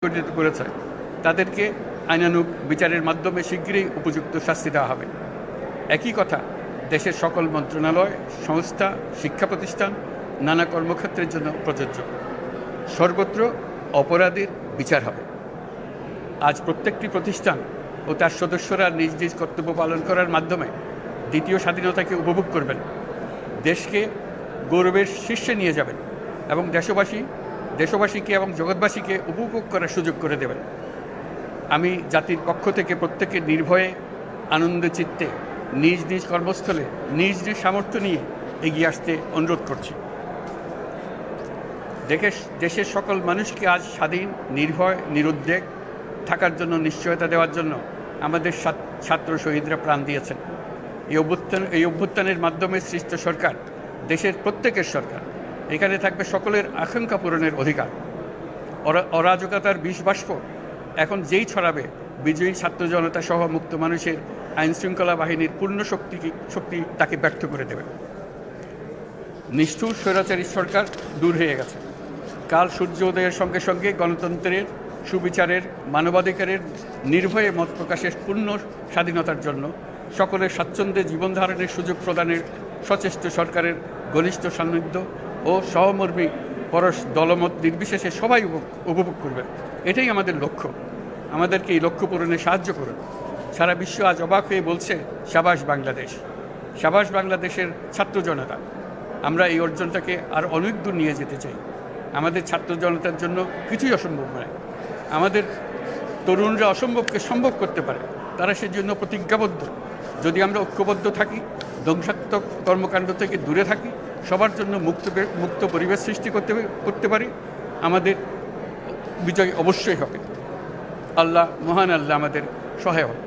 সংগঠিত করেছে তাদেরকে আইনানুগ বিচারের মাধ্যমে শীঘ্রই উপযুক্ত শাস্তি দেওয়া হবে। একই কথা দেশের সকল মন্ত্রণালয়, সংস্থা, শিক্ষা প্রতিষ্ঠান, নানা কর্মক্ষেত্রের জন্য প্রযোজ্য। সর্বত্র অপরাধীর বিচার হবে। আজ প্রত্যেকটি প্রতিষ্ঠান ও তার সদস্যরা নিজ নিজ কর্তব্য পালন করার মাধ্যমে দ্বিতীয় স্বাধীনতাকে উপভোগ করবেন, দেশকে গৌরবের শীর্ষে নিয়ে যাবেন এবং দেশবাসীকে এবং জগৎবাসীকে উপভোগ করার সুযোগ করে দেবেন। আমি জাতির পক্ষ থেকে প্রত্যেকে নির্ভয়ে আনন্দ চিত্তে নিজ নিজ কর্মস্থলে নিজ নিজ সামর্থ্য নিয়ে এগিয়ে আসতে অনুরোধ করছি। দেশের সকল মানুষকে আজ স্বাধীন, নির্ভয়, নিরুদ্বেগ থাকার জন্য নিশ্চয়তা দেওয়ার জন্য আমাদের ছাত্র শহীদরা প্রাণ দিয়েছেন। এই অভ্যুত্থানের মাধ্যমে সৃষ্ট সরকার দেশের প্রত্যেকের সরকার। এখানে থাকবে সকলের আকাঙ্ক্ষা পূরণের অধিকার। অরাজকতার বিষবাষ্প এখন যেই ছড়াবে, বিজয়ী ছাত্র জনতা সহ মুক্ত মানুষের আইনশৃঙ্খলা বাহিনীর পূর্ণ শক্তি তাকে ব্যর্থ করে দেবে। নিষ্ঠুর স্বৈরাচারী সরকার দূর হয়ে গেছে। কাল সূর্য উদয়ের সঙ্গে সঙ্গে গণতন্ত্রের, সুবিচারের, মানবাধিকারের, নির্ভয়ে মত প্রকাশের পূর্ণ স্বাধীনতার জন্য সকলের স্বাচ্ছন্দ্যে জীবনধারণের সুযোগ প্রদানের সচেষ্ট সরকারের ঘনিষ্ঠ সান্নিধ্য ও সহমর্মী পরশ দলমত নির্বিশেষে সবাই উপভোগ করবেন। এটাই আমাদের লক্ষ্য। আমাদেরকে এই লক্ষ্য পূরণে সাহায্য করুন। সারা বিশ্ব আজ অবাক হয়ে বলছে, সাবাস বাংলাদেশ, সাবাস বাংলাদেশের ছাত্র জনতা। আমরা এই অর্জনটাকে আর অনেক দূর নিয়ে যেতে চাই। আমাদের ছাত্র জনতার জন্য কিছুই অসম্ভব নয়। আমাদের তরুণরা অসম্ভবকে সম্ভব করতে পারে, তারা সেজন্য প্রতিজ্ঞাবদ্ধ। যদি আমরা ঐক্যবদ্ধ থাকি, ধ্বংসাত্মক কর্মকাণ্ড থেকে দূরে থাকি, সবার জন্য মুক্ত পরিবেশ সৃষ্টি করতে পারি, আমাদের বিজয় অবশ্যই হবে। মহান আল্লাহ আমাদের সহায় হন।